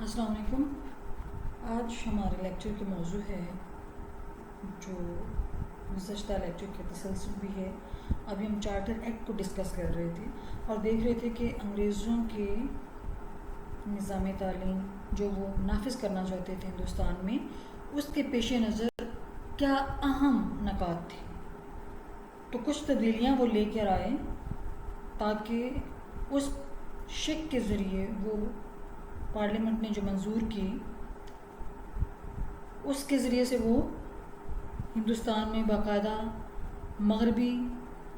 السلام علیکم. آج ہمارے لیکچر کے موضوع ہے جو گزشتہ لیکچر کے تسلسل بھی ہے. ابھی ہم چارٹر ایکٹ کو ڈسکس کر رہے تھے اور دیکھ رہے تھے کہ انگریزوں کے نظام تعلیم جو وہ نافذ کرنا چاہتے تھے ہندوستان میں، اس کے پیش نظر کیا اہم نکات تھے. تو کچھ تبدیلیاں وہ لے کر آئے تاکہ اس شک کے ذریعے وہ پارلیمنٹ نے جو منظور کی اس کے ذریعے سے وہ ہندوستان میں باقاعدہ مغربی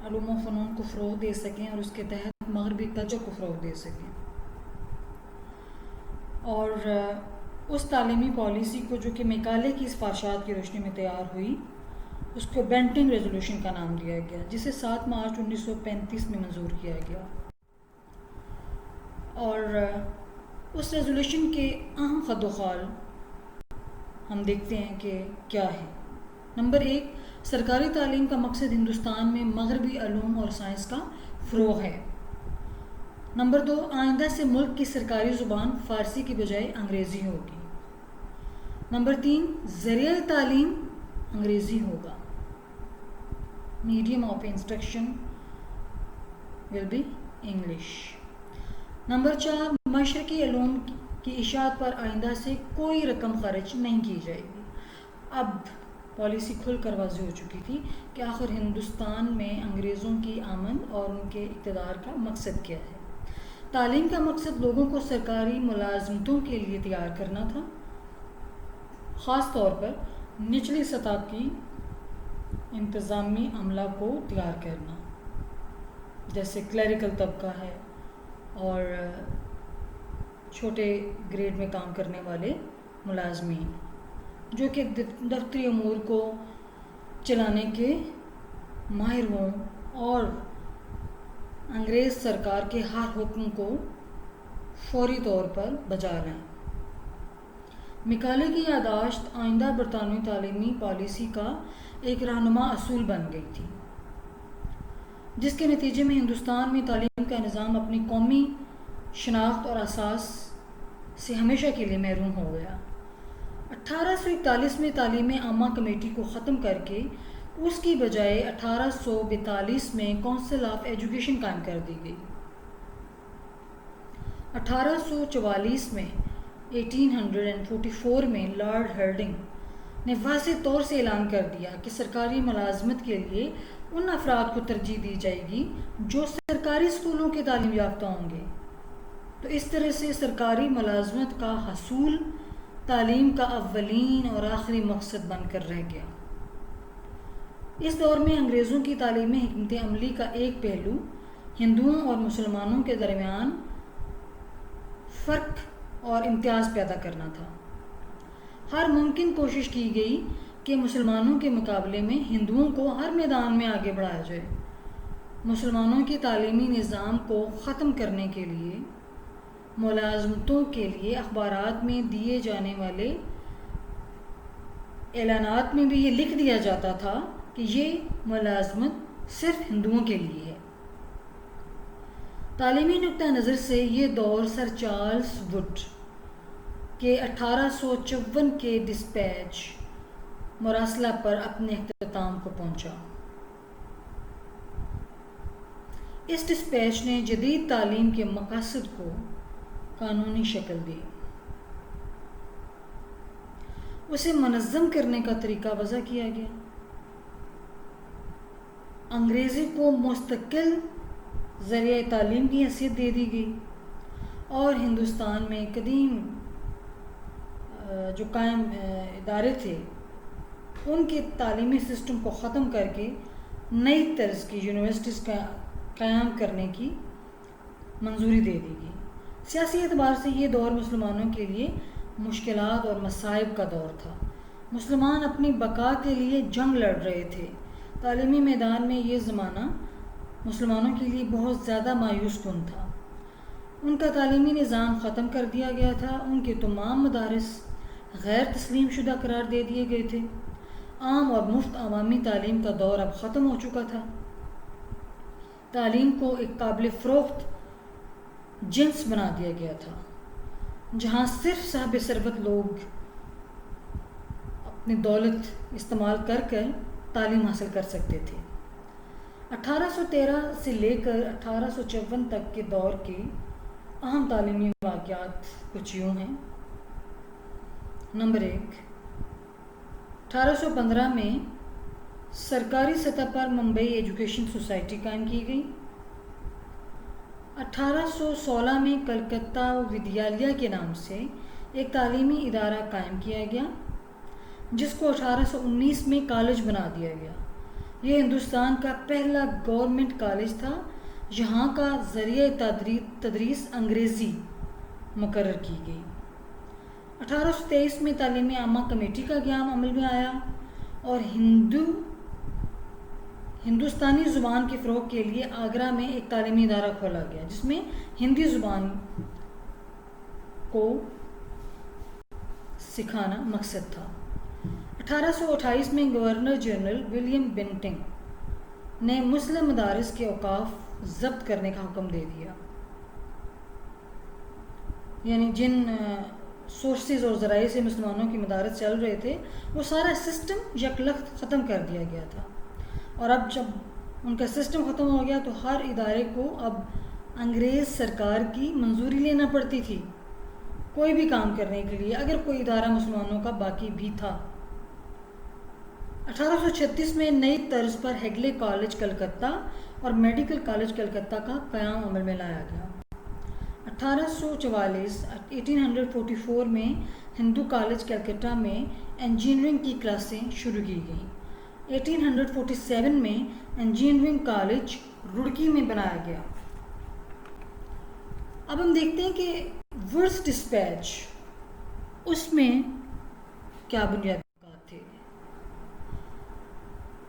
علوم و فنون کو فروغ دے سکیں اور اس کے تحت مغربی کلچر کو فروغ دے سکیں. اور اس تعلیمی پالیسی کو جو کہ میکالے کی سفارشات کی روشنی میں تیار ہوئی، اس کو بینٹنگ ریزولوشن کا نام دیا گیا، جسے 7 مارچ 1935 میں منظور کیا گیا. اور اس ریزولوشن کے اہم خد و خال ہم دیکھتے ہیں کہ کیا ہے. نمبر 1، سرکاری تعلیم کا مقصد ہندوستان میں مغربی علوم اور سائنس کا فروغ ہے. نمبر 2، آئندہ سے ملک کی سرکاری زبان فارسی کی بجائے انگریزی ہوگی. نمبر 3، ذریعہ تعلیم انگریزی ہوگا. Medium of instruction will be English. نمبر 4، مشرقی علوم کی اشاعت پر آئندہ سے کوئی رقم خرچ نہیں کی جائے گی. اب پالیسی کھل کر واضح ہو چکی تھی کہ آخر ہندوستان میں انگریزوں کی آمد اور ان کے اقتدار کا مقصد کیا ہے. تعلیم کا مقصد لوگوں کو سرکاری ملازمتوں کے لیے تیار کرنا تھا، خاص طور پر نچلی سطح کی انتظامی عملہ کو تیار کرنا، جیسے کلیریکل طبقہ ہے اور چھوٹے گریڈ میں کام کرنے والے ملازمین جو کہ دفتری امور کو چلانے کے ماہر ہوں اور انگریز سرکار کے ہر حکم کو فوری طور پر بجا لائیں. میکالے کی یادداشت آئندہ برطانوی تعلیمی پالیسی کا ایک رہنما اصول بن گئی تھی، جس کے نتیجے میں ہندوستان میں تعلیم کا نظام اپنی قومی شناخت اور اساس سے ہمیشہ کے لیے محروم ہو گیا. 1841 میں تعلیم عامہ کمیٹی کو ختم کر کے اس کی بجائے 1842 میں کونسل آف ایجوکیشن قائم کر دی گئی. 1844 میں 1844 میں لارڈ ہرڈنگ نے واضح طور سے اعلان کر دیا کہ سرکاری ملازمت کے لیے ان افراد کو ترجیح دی جائے گی جو سرکاری اسکولوں کے تعلیم یافتہ ہوں گے. تو اس طرح سے سرکاری ملازمت کا حصول تعلیم کا اولین اور آخری مقصد بن کر رہ گیا. اس دور میں انگریزوں کی تعلیمی حکمت عملی کا ایک پہلو ہندوؤں اور مسلمانوں کے درمیان فرق اور امتیاز پیدا کرنا تھا. ہر ممکن کوشش کی گئی کہ مسلمانوں کے مقابلے میں ہندوؤں کو ہر میدان میں آگے بڑھایا جائے. مسلمانوں کے تعلیمی نظام کو ختم کرنے کے لیے ملازمتوں کے لیے اخبارات میں دیے جانے والے اعلانات میں بھی یہ لکھ دیا جاتا تھا کہ یہ ملازمت صرف ہندوؤں کے لیے ہے. تعلیمی نقطہ نظر سے یہ دور سر چارلس ووڈ کے 1854 کے ڈسپیچ مراسلہ پر اپنے اختتام کو پہنچا. اس ڈسپیچ نے جدید تعلیم کے مقاصد کو قانونی شکل دی. اسے منظم کرنے کا طریقہ وضع کیا گیا. انگریزی کو مستقل ذریعہ تعلیم کی حیثیت دے دی گئی اور ہندوستان میں قدیم جو قائم ادارے تھے ان کے تعلیمی سسٹم کو ختم کر کے نئی طرز کی یونیورسٹیز کا قیام کرنے کی منظوری دے دی گئی. سیاسی اعتبار سے یہ دور مسلمانوں کے لیے مشکلات اور مصائب کا دور تھا. مسلمان اپنی بقا کے لیے جنگ لڑ رہے تھے. تعلیمی میدان میں یہ زمانہ مسلمانوں کے لیے بہت زیادہ مایوس کن تھا. ان کا تعلیمی نظام ختم کر دیا گیا تھا. ان کے تمام مدارس غیر تسلیم شدہ قرار دے دیے گئے تھے. عام اور مفت عوامی تعلیم کا دور اب ختم ہو چکا تھا. تعلیم کو ایک قابل فروخت جنس بنا دیا گیا تھا. جہاں صرف صاحب ثروت لوگ اپنی دولت استعمال کر کر تعلیم حاصل کر سکتے تھے۔ 1813 سے لے کر 1854 تک کے دور کے اہم تعلیمی واقعات کچھ یوں ہیں۔ نمبر 1، 1815 میں سرکاری سطح پر ممبئی ایجوکیشن سوسائٹی قائم کی گئی۔ 1816 میں کلکتہ ودیالیہ کے نام سے ایک تعلیمی ادارہ قائم کیا گیا، جس کو 1819 میں کالج بنا دیا گیا۔ یہ ہندوستان کا پہلا گورنمنٹ کالج تھا جہاں کا ذریعہ تدریس انگریزی مقرر کی گئی۔ 1823 میں تعلیمی عامہ کمیٹی کا قیام عمل میں آیا اور ہندوستانی زبان کے فروغ کے لیے آگرہ میں ایک تعلیمی ادارہ کھولا گیا جس میں ہندی زبان کو سکھانا مقصد تھا۔ 1828 میں گورنر جنرل ولیم بینٹنگ نے مسلم مدارس کے اوقاف ضبط کرنے کا حکم دے دیا، یعنی جن سورسز اور ذرائع سے مسلمانوں کی مدارس چل رہے تھے وہ سارا سسٹم یکلخت ختم کر دیا گیا تھا، اور اب جب ان کا سسٹم ختم ہو گیا تو ہر ادارے کو اب انگریز سرکار کی منظوری لینا پڑتی تھی کوئی بھی کام کرنے کے لیے، اگر کوئی ادارہ مسلمانوں کا باقی بھی تھا۔ 1836 میں نئی طرز پر ہیگلے کالج کلکتہ اور میڈیکل کالج کلکتہ کا قیام عمل میں لایا گیا۔ 1844 میں ہندو کالج کلکتہ میں انجینئرنگ کی کلاسیں شروع کی گئیں۔ 1847 میں انجینئرنگ کالج روڑکی میں بنایا گیا۔ اب ہم دیکھتے ہیں کہ وڈز ڈسپیچ اس میں کیا بنیادی بات تھے۔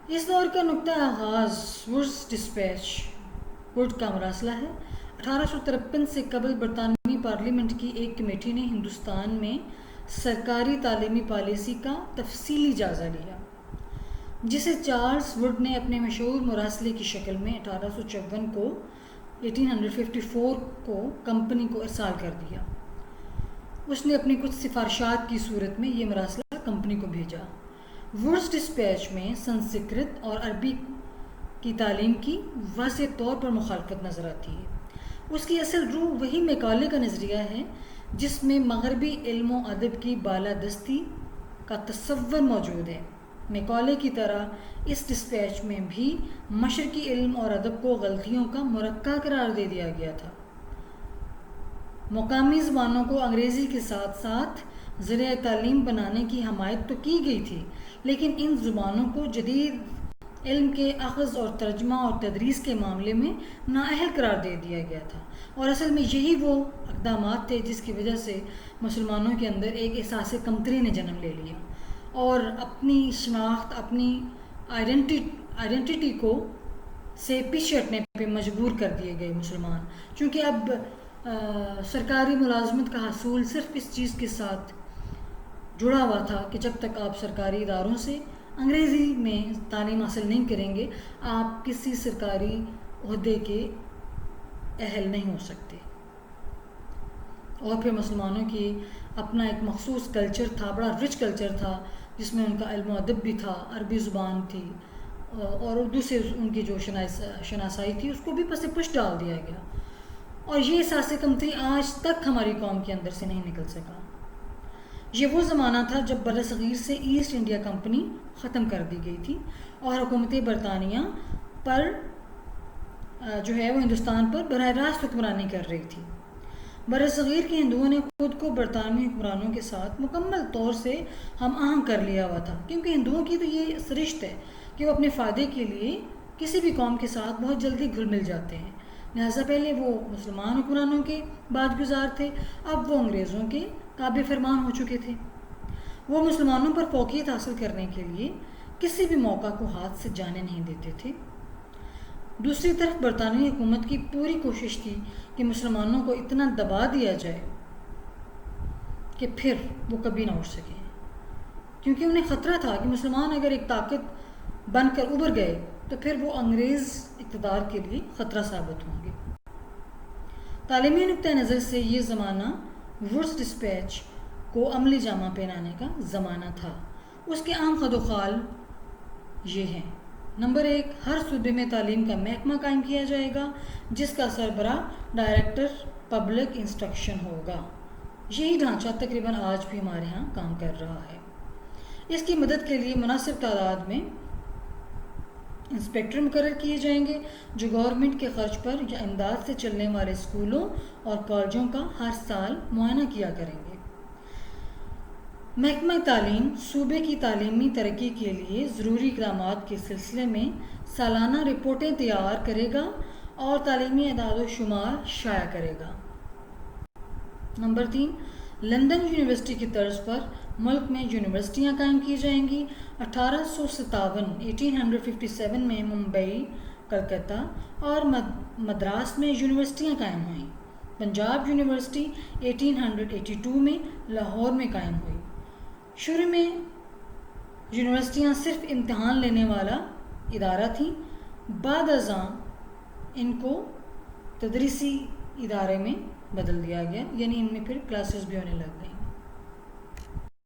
اس دور کا نقطہ آغاز وڈز ڈسپیچ وڈ کا مراسلہ ہے۔ 1853 سے قبل برطانوی پارلیمنٹ کی ایک کمیٹی نے ہندوستان میں سرکاری تعلیمی پالیسی کا تفصیلی جائزہ لیا، جسے چارلس وڈ نے اپنے مشہور مراسلے کی شکل میں 1854 کو کمپنی کو ارسال کر دیا۔ اس نے اپنی کچھ سفارشات کی صورت میں یہ مراسلہ کمپنی کو بھیجا۔ وڈز ڈسپیچ میں سنسکرت اور عربی کی تعلیم کی واضح طور پر مخالفت نظر آتی ہے۔ اس کی اصل روح وہی میکالے کا نظریہ ہے جس میں مغربی علم و ادب کی بالادستی کا تصور موجود ہے۔ میکالے کی طرح اس ڈسپیچ میں بھی مشرقی علم اور ادب کو غلطیوں کا مرقع قرار دے دیا گیا تھا۔ مقامی زبانوں کو انگریزی کے ساتھ ساتھ ذریعہ تعلیم بنانے کی حمایت تو کی گئی تھی، لیکن ان زبانوں کو جدید علم کے اخذ اور ترجمہ اور تدریس کے معاملے میں نااہل قرار دے دیا گیا تھا، اور اصل میں یہی وہ اقدامات تھے جس کی وجہ سے مسلمانوں کے اندر ایک احساس کمتری نے جنم لے لیا اور اپنی شناخت، اپنی آئیڈینٹی کو سے پیچھے ہٹنے پہ مجبور کر دیے گئے مسلمان، چونکہ اب سرکاری ملازمت کا حصول صرف اس چیز کے ساتھ جڑا ہوا تھا کہ جب تک آپ سرکاری اداروں سے انگریزی میں تعلیم حاصل نہیں کریں گے آپ کسی سرکاری عہدے کے اہل نہیں ہو سکتے۔ اور پھر مسلمانوں کی اپنا ایک مخصوص کلچر تھا، بڑا رچ کلچر تھا جس میں ان کا علم و ادب بھی تھا، عربی زبان تھی اور اردو سے ان کی جو شناسائی تھی اس کو بھی پس پش ڈال دیا گیا، اور یہ احساس کمتری آج تک ہماری قوم کے اندر سے نہیں نکل سکا۔ یہ وہ زمانہ تھا جب برصغیر سے ایسٹ انڈیا کمپنی ختم کر دی گئی تھی اور حکومت برطانیہ پر جو ہے وہ ہندوستان پر براہ راست حکمرانی کر رہی تھی۔ برصغیر کے ہندوؤں نے خود کو برطانوی حکمرانوں کے ساتھ مکمل طور سے ہم آہنگ کر لیا ہوا تھا، کیونکہ ہندوؤں کی تو یہ سرشت ہے کہ وہ اپنے فائدے کے لیے کسی بھی قوم کے ساتھ بہت جلدی گھل مل جاتے ہیں، لہٰذا پہلے وہ مسلمان حکمرانوں کے بعد گزار تھے، اب وہ انگریزوں کے تابع فرمان ہو چکے تھے۔ وہ مسلمانوں پر فوقیت حاصل کرنے کے لیے کسی بھی موقع کو ہاتھ سے جانے نہیں دیتے تھے۔ دوسری طرف برطانوی حکومت کی پوری کوشش تھی کہ مسلمانوں کو اتنا دبا دیا جائے کہ پھر وہ کبھی نہ اٹھ سکیں، کیونکہ انہیں خطرہ تھا کہ مسلمان اگر ایک طاقت بن کر ابھر گئے تو پھر وہ انگریز اقتدار کے لیے خطرہ ثابت ہوں گے۔ تعلیمی نقطہ نظر سے یہ زمانہ وڈز ڈسپیچ کو عملی جامہ پہنانے کا زمانہ تھا۔ اس کے عام خد و خال یہ ہیں: نمبر 1، ہر صوبے میں تعلیم کا محکمہ قائم کیا جائے گا جس کا سربراہ ڈائریکٹر پبلک انسٹرکشن ہوگا۔ یہی ڈھانچہ تقریباً آج بھی ہمارے ہاں کام کر رہا ہے۔ اس کی مدد کے لیے مناسب تعداد میں انسپیکٹر مقرر کیے جائیں گے جو گورنمنٹ کے خرچ پر یا امداد سے چلنے والے اسکولوں اور کالجوں کا ہر سال معائنہ کیا کریں گے۔ محکمہ تعلیم صوبے کی تعلیمی ترقی کے لیے ضروری اقدامات کے سلسلے میں سالانہ رپورٹیں تیار کرے گا اور تعلیمی اعداد و شمار شائع کرے گا۔ نمبر 3، لندن یونیورسٹی کی طرز پر ملک میں یونیورسٹیاں قائم کی جائیں گی۔ 1857 میں ممبئی، کلکتہ اور مدراس میں یونیورسٹیاں قائم ہوئیں۔ پنجاب یونیورسٹی 1882 میں لاہور میں قائم ہوئی۔ شروع میں یونیورسٹیاں صرف امتحان لینے والا ادارہ تھیں، بعد ازاں ان کو تدریسی ادارے میں بدل دیا گیا، یعنی ان میں پھر کلاسز بھی ہونے لگ گئیں۔